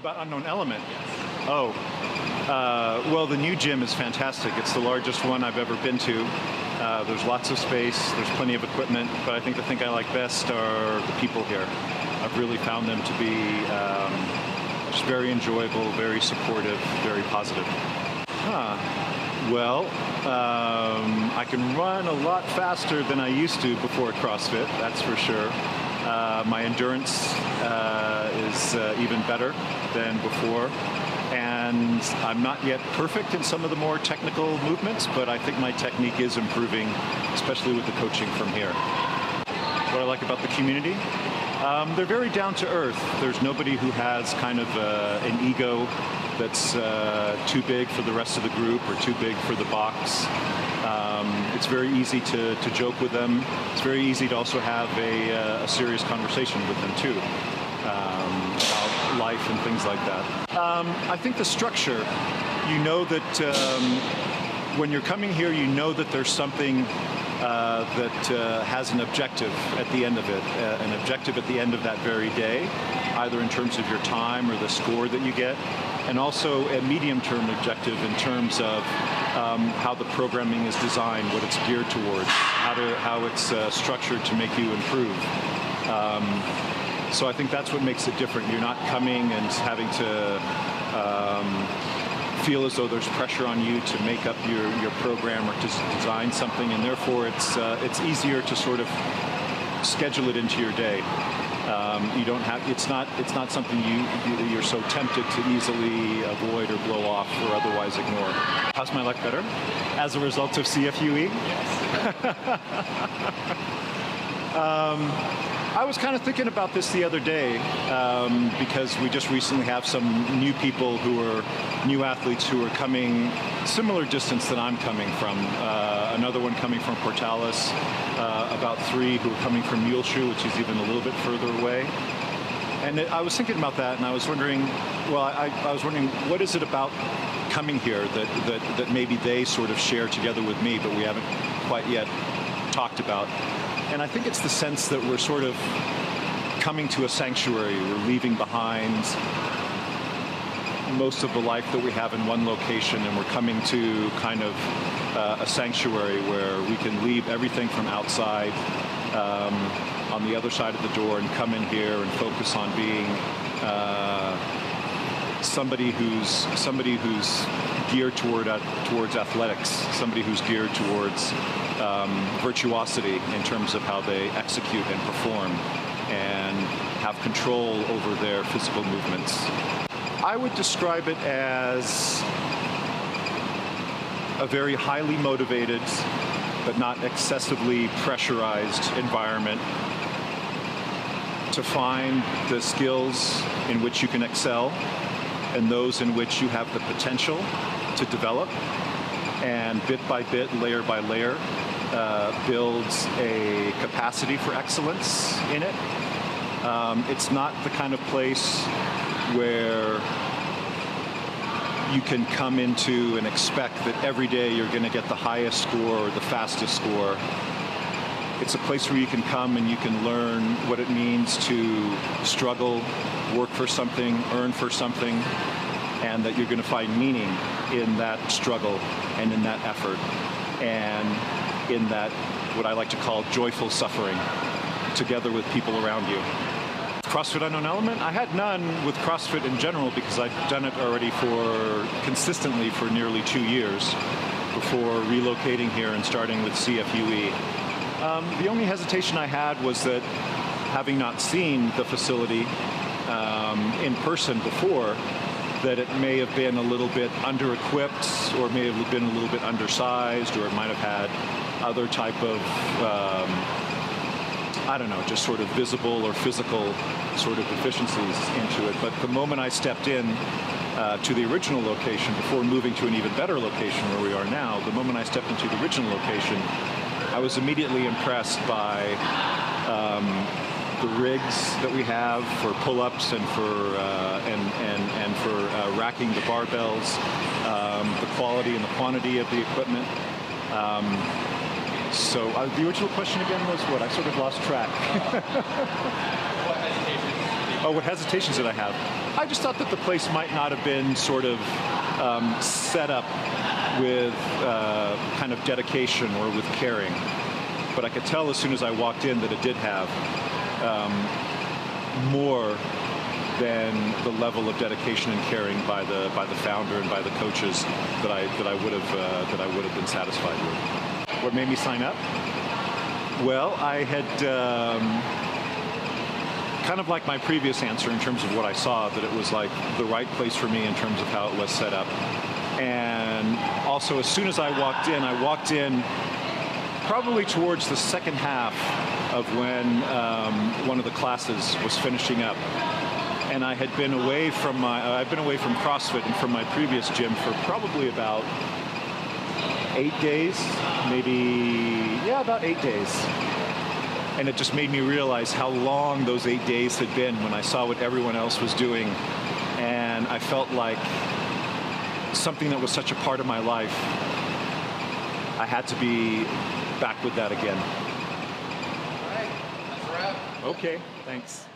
About Unknown Element? Oh, well, the new gym is fantastic. It's the largest one I've ever been to. There's lots of space, there's plenty of equipment, but I think the thing I like best are the people here. I've really found them to be just very enjoyable, very supportive, very positive. Well, I can run a lot faster than I used to before CrossFit, that's for sure. My endurance is even better than before. And I'm not yet perfect in some of the more technical movements, but I think my technique is improving, especially with the coaching from here. What I like about the community? They're very down to earth. There's nobody who has kind of an ego that's too big for the rest of the group or too big for the box. It's very easy to joke with them. It's very easy to also have a serious conversation with them too, about life and things like that. I think the structure, you know that when you're coming here, you know that there's something that has an objective at the end of it, an objective at the end of that very day, either in terms of your time or the score that you get, and also a medium-term objective in terms of how the programming is designed, what it's geared towards, how it's structured to make you improve. So I think that's what makes it different. You're not coming and having to feel as though there's pressure on you to make up your program or to design something, and therefore it's easier to sort of schedule it into your day. You don't have, it's not something you're so tempted to easily avoid or blow off or otherwise ignore. How's my life better? As a result of CFUE? Yes. I was kind of thinking about this the other day because we just recently have some new people new athletes who are coming similar distance than I'm coming from. Another one coming from Portales, about 3 who are coming from Muleshoe, which is even a little bit further away. And I was thinking about that, and I was wondering, well, I was wondering, what is it about coming here that maybe they sort of share together with me, but we haven't quite yet talked about. And I think it's the sense that we're sort of coming to a sanctuary. We're leaving behind most of the life that we have in one location, and we're coming to kind of a sanctuary where we can leave everything from outside on the other side of the door and come in here and focus on being somebody who's geared towards athletics, somebody who's geared towards virtuosity in terms of how they execute and perform and have control over their physical movements. I would describe it as a very highly motivated but not excessively pressurized environment to find the skills in which you can excel and those in which you have the potential to develop, and bit by bit, layer by layer, builds a capacity for excellence in it. It's not the kind of place where you can come into and expect that every day you're going to get the highest score or the fastest score. It's a place where you can come and you can learn what it means to struggle, work for something, earn for something, and that you're going to find meaning in that struggle and in that effort and in that, what I like to call, joyful suffering together with people around you. CrossFit Unknown Element? I had none with CrossFit in general because I've done it already consistently for nearly 2 years before relocating here and starting with CFUE. The only hesitation I had was that, having not seen the facility in person before, that it may have been a little bit under-equipped or may have been a little bit undersized, or it might have had other type of, I don't know, just sort of visible or physical sort of deficiencies into it. But the moment I stepped in to the original location, before moving to an even better location where we are now, the moment I stepped into the original location, I was immediately impressed by the rigs that we have for pull-ups and for racking the barbells, the quality and the quantity of the equipment. So the original question again was what? I sort of lost track. What hesitations did Oh, what hesitations did I have? I just thought that the place might not have been sort of set up with kind of dedication or with caring. But I could tell as soon as I walked in that it did have more than the level of dedication and caring by the founder and by the coaches that I would have been satisfied with. What made me sign up? Well, I had kind of like my previous answer in terms of what I saw, that it was like the right place for me in terms of how it was set up. And also, as soon as I walked in probably towards the second half of when one of the classes was finishing up. And I had been away from CrossFit and from my previous gym for probably about 8 days, about 8 days. And it just made me realize how long those 8 days had been when I saw what everyone else was doing. And I felt like something that was such a part of my life, I had to be back with that again. All right, that's a wrap. Okay, thanks.